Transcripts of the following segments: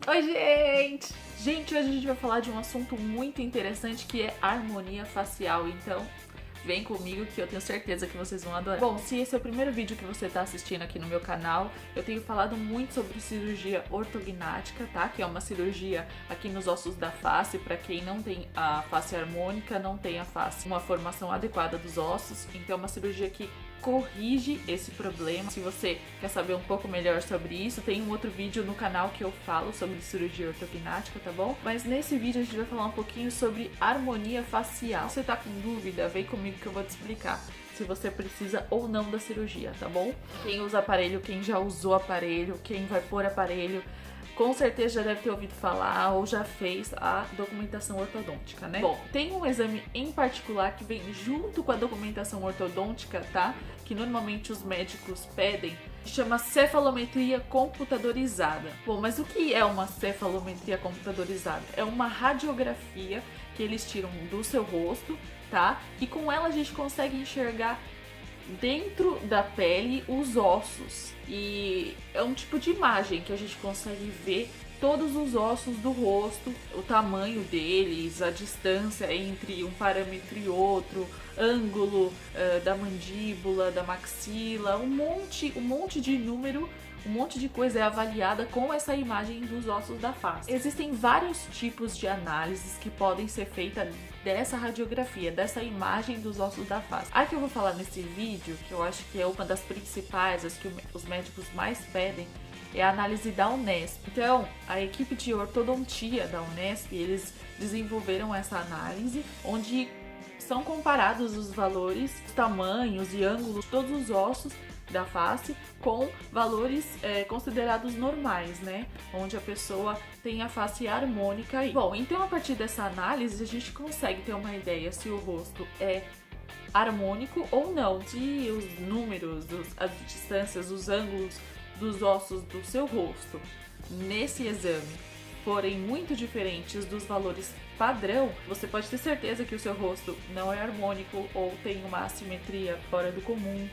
Oi, gente! Gente, hoje a gente vai falar de um assunto muito interessante que é harmonia facial, então vem comigo que eu tenho certeza que vocês vão adorar. Bom, se esse é o primeiro vídeo que você está assistindo aqui no meu canal, eu tenho falado muito sobre cirurgia ortognática, tá? Que é uma cirurgia aqui nos ossos da face, para quem não tem a face harmônica, não tem a face, uma formação adequada dos ossos, então é uma cirurgia que corrige esse problema. Se você quer saber um pouco melhor sobre isso, tem um outro vídeo no canal que eu falo sobre cirurgia ortognática, tá bom? Mas nesse vídeo a gente vai falar um pouquinho sobre harmonia facial. Se você tá com dúvida, vem comigo que eu vou te explicar se você precisa ou não da cirurgia, tá bom? Quem usa aparelho, quem já usou aparelho, quem vai pôr aparelho, com certeza já deve ter ouvido falar ou já fez a documentação ortodôntica, né? Bom, tem um exame em particular que vem junto com a documentação ortodôntica, tá? Que normalmente os médicos pedem, que chama cefalometria computadorizada. Bom, mas o que é uma cefalometria computadorizada? É uma radiografia que eles tiram do seu rosto, tá? E com ela a gente consegue enxergar dentro da pele os ossos, e é um tipo de imagem que a gente consegue ver todos os ossos do rosto, o tamanho deles, a distância entre um parâmetro e outro, ângulo da mandíbula, da maxila, um monte de número, um monte de coisa é avaliada com essa imagem dos ossos da face. Existem vários tipos de análises que podem ser feitas dessa radiografia, dessa imagem dos ossos da face. A que eu vou falar nesse vídeo, que eu acho que é uma das principais, as que os médicos mais pedem, é a análise da Unesp. Então, a equipe de ortodontia da Unesp, eles desenvolveram essa análise, onde são comparados os valores, os tamanhos e ângulos de todos os ossos da face com valores considerados normais, né? Onde a pessoa tem a face harmônica aí. Bom, então a partir dessa análise a gente consegue ter uma ideia se o rosto é harmônico ou não, se os números, as distâncias, os ângulos dos ossos do seu rosto nesse exame forem muito diferentes dos valores padrão, você pode ter certeza que o seu rosto não é harmônico ou tem uma assimetria fora do comum,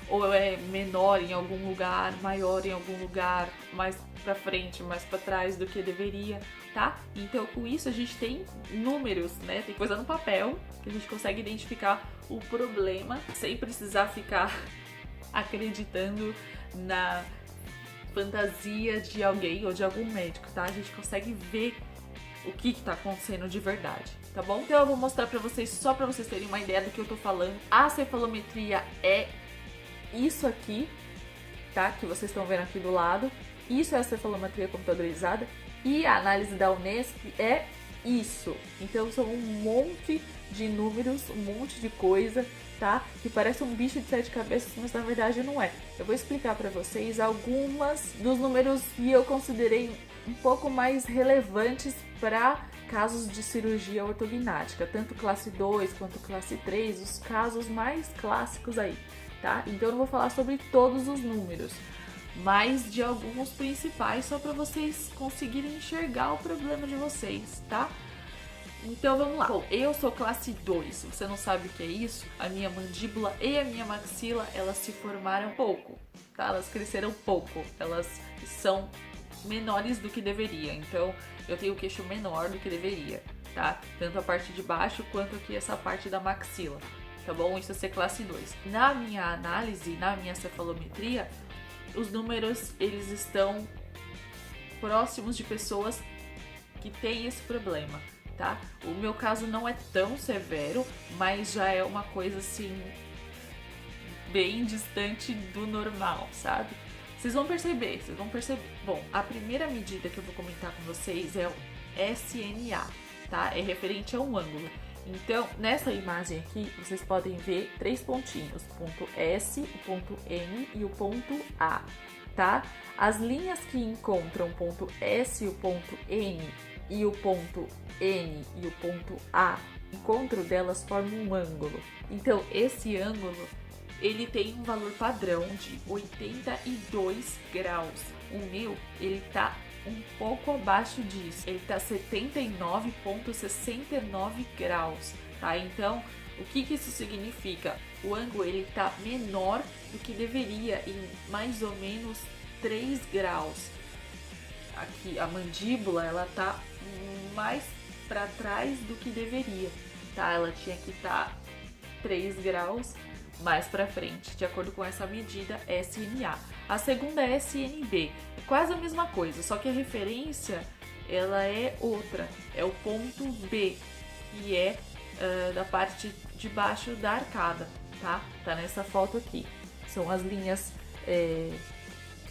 ou é menor em algum lugar, maior em algum lugar, mais pra frente, mais pra trás do que deveria, tá? Então com isso a gente tem números, né? Tem coisa no papel que a gente consegue identificar o problema sem precisar ficar acreditando na fantasia de alguém ou de algum médico, tá? A gente consegue ver o que tá acontecendo de verdade, tá bom? Então eu vou mostrar pra vocês, só pra vocês terem uma ideia do que eu tô falando. A cefalometria é isso aqui, tá? Que vocês estão vendo aqui do lado. Isso é a cefalometria computadorizada. E a análise da Unesp é isso. Então são um monte de números, um monte de coisa, tá? Que parece um bicho de 7 cabeças, mas na verdade não é. Eu vou explicar pra vocês algumas dos números que eu considerei um pouco mais relevantes para casos de cirurgia ortognática, tanto classe 2 quanto classe 3, os casos mais clássicos aí, tá? Então eu não vou falar sobre todos os números, mas de alguns principais, só para vocês conseguirem enxergar o problema de vocês, tá? Então vamos lá. Bom, eu sou classe 2, se você não sabe o que é isso, a minha mandíbula e a minha maxila, elas se formaram pouco, tá? Elas cresceram pouco, elas são menores do que deveria, então eu tenho o queixo menor do que deveria, tá? Tanto a parte de baixo quanto aqui essa parte da maxila, tá bom? Isso é ser classe 2. Na minha análise, na minha cefalometria, os números, eles estão próximos de pessoas que têm esse problema, tá? O meu caso não é tão severo, mas já é uma coisa assim bem distante do normal, sabe? Vocês vão perceber, Bom, a primeira medida que eu vou comentar com vocês é o SNA, tá? É referente a um ângulo. Então, nessa imagem aqui, vocês podem ver 3 pontinhos, o ponto S, o ponto N e o ponto A, tá? As linhas que encontram o ponto S e o ponto N e o ponto N e o ponto A, o encontro delas forma um ângulo. Então, esse ângulo, ele tem um valor padrão de 82 graus. O meu, ele tá um pouco abaixo disso. Ele tá 79,69 graus, tá? Então, o que isso significa? O ângulo, ele tá menor do que deveria, em mais ou menos 3 graus. aqui a mandíbula, ela tá mais para trás do que deveria, tá? Ela tinha que estar 3 graus mais para frente, de acordo com essa medida SNA. A segunda é SNB, é quase a mesma coisa, só que a referência ela é outra, é o ponto B, que é da parte de baixo da arcada, tá? Tá nessa foto aqui. São as linhas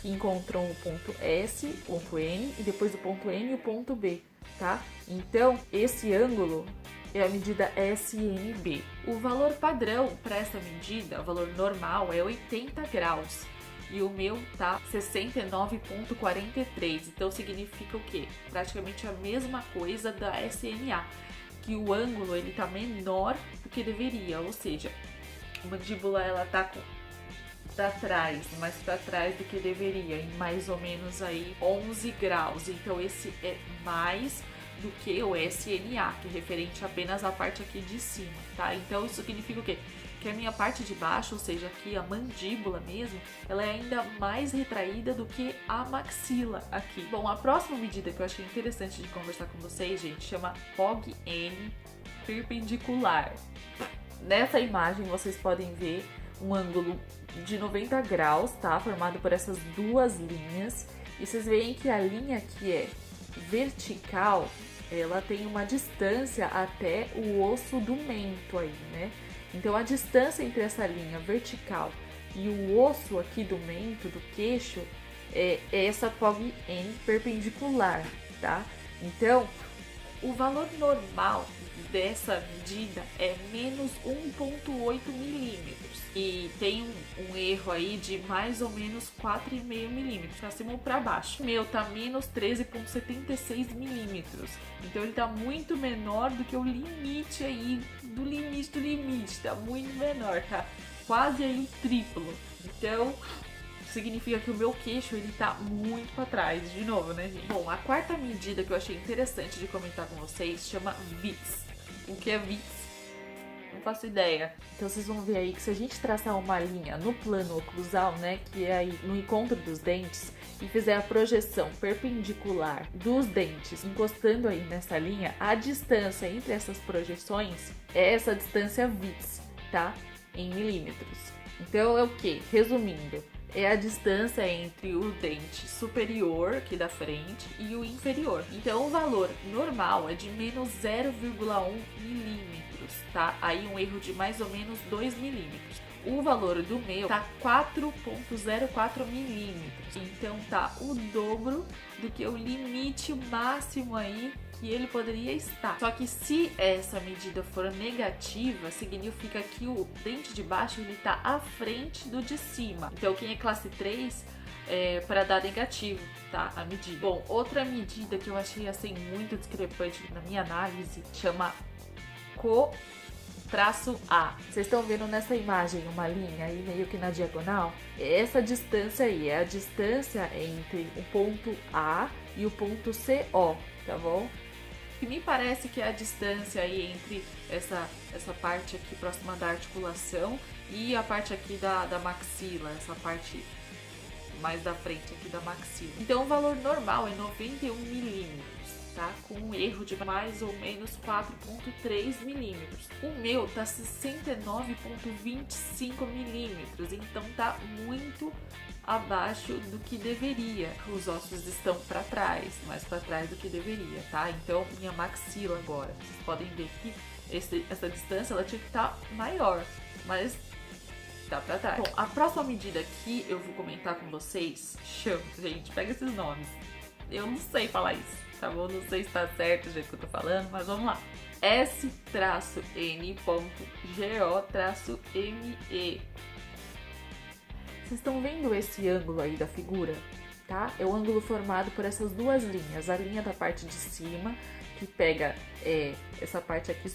que encontram o ponto S, ponto N, e depois o ponto N e o ponto B, tá? Então, esse ângulo é a medida SNB. O valor padrão para essa medida, o valor normal, é 80 graus. E o meu tá 69,43. Então significa o quê? Praticamente a mesma coisa da SNA. Que o ângulo ele tá menor do que deveria. Ou seja, a mandíbula ela tá para trás, mais para trás do que deveria. Em mais ou menos aí 11 graus. Então esse é mais do que o SNA, que é referente apenas à parte aqui de cima, tá? Então isso significa o quê? Que a minha parte de baixo, ou seja, aqui a mandíbula mesmo, ela é ainda mais retraída do que a maxila aqui. Bom, a próxima medida que eu achei interessante de conversar com vocês, gente, chama POG-N perpendicular. Nessa imagem vocês podem ver um ângulo de 90 graus, tá? Formado por essas duas linhas. E vocês veem que a linha que é vertical, ela tem uma distância até o osso do mento aí, né? Então a distância entre essa linha vertical e o osso aqui do mento, do queixo, é essa POG-N perpendicular, tá? Então, o valor normal dessa medida é menos 1,8 milímetros. E tem um erro aí de mais ou menos 4,5 milímetros, pra cima ou pra baixo. O meu tá menos 13,76 milímetros. Então ele tá muito menor do que o limite aí, do limite, tá muito menor, tá? Quase aí o triplo. Então significa que o meu queixo ele tá muito para trás, de novo, né, gente? Bom, a quarta medida que eu achei interessante de comentar com vocês chama VITS. O que é VITS? Não faço ideia. Então vocês vão ver aí que se a gente traçar uma linha no plano oclusal, né, que é aí no encontro dos dentes, e fizer a projeção perpendicular dos dentes, encostando aí nessa linha, a distância entre essas projeções é essa distância VITS, tá? Em milímetros. Então é o que? Resumindo, é a distância entre o dente superior aqui da frente e o inferior. Então o valor normal é de menos 0,1 milímetros, tá? Aí um erro de mais ou menos 2 milímetros. O valor do meu tá 4,04 milímetros. Então tá o dobro do que o limite máximo aí que ele poderia estar. Só que se essa medida for negativa, significa que o dente de baixo ele tá à frente do de cima. Então quem é classe 3 é para dar negativo, tá? A medida. Bom, outra medida que eu achei assim muito discrepante na minha análise chama Co-A. Vocês estão vendo nessa imagem uma linha aí meio que na diagonal? Essa distância aí é a distância entre o ponto A e o ponto CO, tá bom? Que me parece que é a distância aí entre essa parte aqui próxima da articulação e a parte aqui da maxila, essa parte mais da frente aqui da maxila. Então o valor normal é 91 milímetros, tá? Com um erro de mais ou menos 4,3 milímetros. O meu tá 69,25 milímetros, então tá muito abaixo do que deveria. Os ossos estão para trás, mais para trás do que deveria, tá? Então minha maxila agora, vocês podem ver que essa distância ela tinha que estar maior, mas tá para trás. Bom, a próxima medida que eu vou comentar com vocês chama, gente, pega esses nomes. Eu não sei falar isso, tá bom? Não sei se tá certo o jeito que eu tô falando, mas vamos lá. S-N.GO-ME. Vocês estão vendo esse ângulo aí da figura, tá? É o ângulo formado por essas duas linhas. A linha da parte de cima, que pega essa parte aqui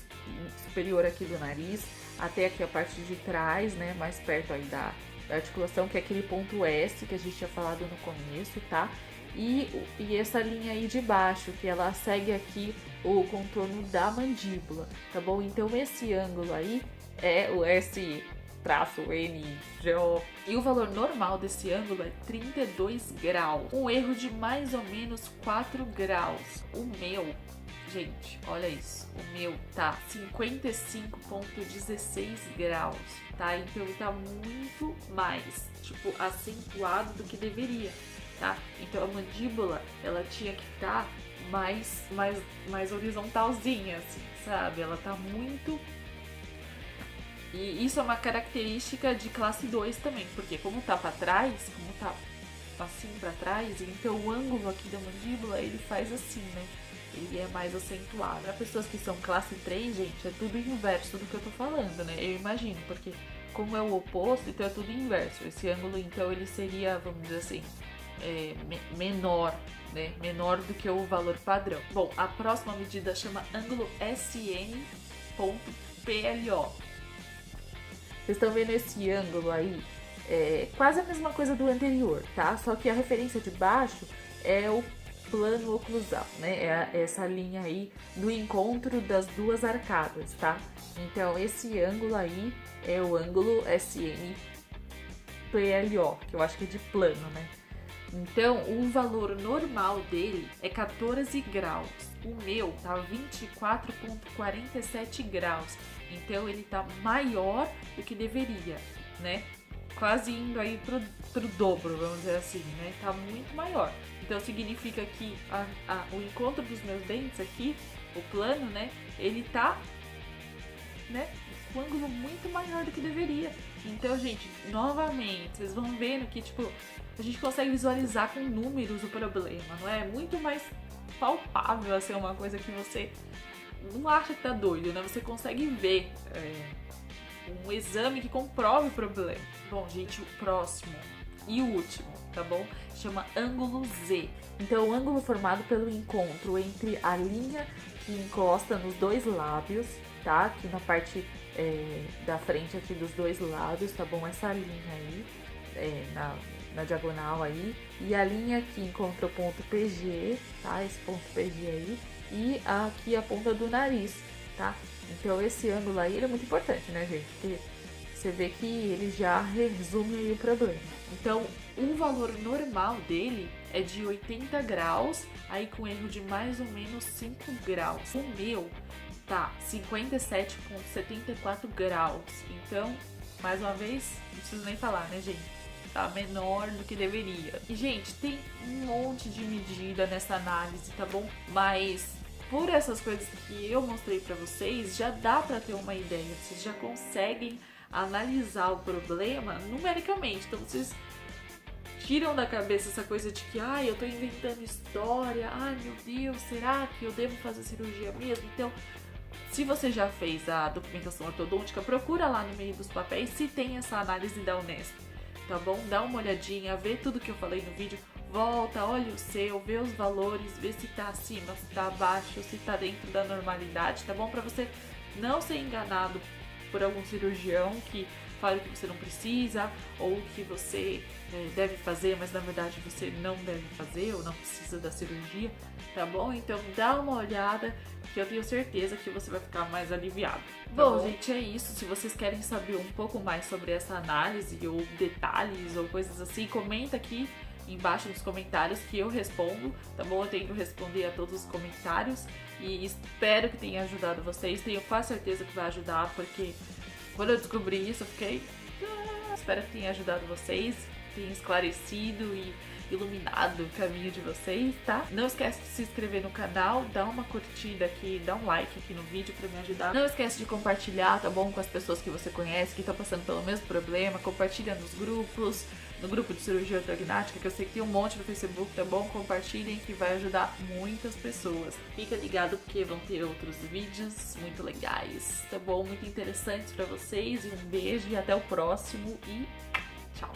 superior aqui do nariz, até aqui a parte de trás, né? Mais perto aí da articulação, que é aquele ponto S que a gente tinha falado no começo, tá? E essa linha aí de baixo, que ela segue aqui o contorno da mandíbula, tá bom? Então esse ângulo aí é o traço N, GO. E o valor normal desse ângulo é 32 graus. Um erro de mais ou menos 4 graus. O meu, gente, olha isso. O meu tá 55,16 graus, tá? Então ele tá muito mais, tipo, acentuado do que deveria, tá? Então a mandíbula, ela tinha que estar mais horizontalzinha, assim, sabe? Ela tá muito... E isso é uma característica de classe 2 também, porque como tá pra trás, como tá assim pra trás, então o ângulo aqui da mandíbula, ele faz assim, né? Ele é mais acentuado. Para pessoas que são classe 3, gente, é tudo inverso do que eu tô falando, né? Eu imagino, porque como é o oposto, então é tudo inverso. Esse ângulo, então, ele seria, vamos dizer assim, menor, né? Menor do que o valor padrão. Bom, a próxima medida chama ângulo SN.PLO. Vocês estão vendo esse ângulo aí? É quase a mesma coisa do anterior, tá? Só que a referência de baixo é o plano oclusal, né? É essa linha aí do encontro das duas arcadas, tá? Então, esse ângulo aí é o ângulo SN.PLO, que eu acho que é de plano, né? Então, o valor normal dele é 14 graus. O meu tá 24,47 graus. Então, ele tá maior do que deveria, né? Quase indo aí pro dobro, vamos dizer assim, né? Tá muito maior. Então, significa que o encontro dos meus dentes aqui, o plano, né? Ele tá, né? Com um ângulo muito maior do que deveria. Então, gente, novamente, vocês vão vendo que, tipo, a gente consegue visualizar com números o problema, não é? Muito mais palpável, assim, uma coisa que você não acha que tá doido, né? Você consegue ver um exame que comprove o problema. Bom, gente, o próximo e o último, tá bom? Chama ângulo Z. Então, o ângulo formado pelo encontro entre a linha que encosta nos dois lábios, tá? Aqui na parte da frente aqui dos dois lados, tá bom? Essa linha aí, na diagonal aí. E a linha que encontra o ponto PG, tá? Esse ponto PG aí. E aqui a ponta do nariz, tá? Então, esse ângulo aí, ele é muito importante, né, gente? Porque você vê que ele já resume aí o problema. Então, o valor normal dele é de 80 graus, aí com erro de mais ou menos 5 graus. O meu tá 57,74 graus. Então, mais uma vez, não preciso nem falar, né, gente? Tá menor do que deveria. E, gente, tem um monte de medida nessa análise, tá bom? Mas por essas coisas que eu mostrei pra vocês, já dá pra ter uma ideia. Vocês já conseguem analisar o problema numericamente. Então, vocês tiram da cabeça essa coisa de que, eu tô inventando história, meu Deus, será que eu devo fazer cirurgia mesmo? Então, se você já fez a documentação ortodôntica, procura lá no meio dos papéis se tem essa análise da Unesp, tá bom? Dá uma olhadinha, vê tudo que eu falei no vídeo, volta, olha o seu, vê os valores, vê se tá acima, se tá abaixo, se tá dentro da normalidade, tá bom? Pra você não ser enganado por algum cirurgião que fale que você não precisa ou que você deve fazer, mas na verdade você não deve fazer ou não precisa da cirurgia, tá bom? Então dá uma olhada que eu tenho certeza que você vai ficar mais aliviado. Bom, gente, é isso. Se vocês querem saber um pouco mais sobre essa análise ou detalhes ou coisas assim, comenta aqui embaixo nos comentários que eu respondo, tá bom? Eu tento responder a todos os comentários e espero que tenha ajudado vocês. Tenho quase certeza que vai ajudar, porque quando eu descobri isso eu fiquei... espero que tenha ajudado vocês, tenha esclarecido e iluminado o caminho de vocês, tá? Não esquece de se inscrever no canal, dá uma curtida aqui, dá um like aqui no vídeo pra me ajudar. Não esquece de compartilhar, tá bom? Com as pessoas que você conhece, que estão passando pelo mesmo problema. Compartilha nos grupos, no grupo de cirurgia ortognática, que eu sei que tem um monte no Facebook, tá bom? Compartilhem, que vai ajudar muitas pessoas. Fica ligado porque vão ter outros vídeos muito legais, tá bom? Muito interessantes pra vocês. E um beijo e até o próximo e tchau!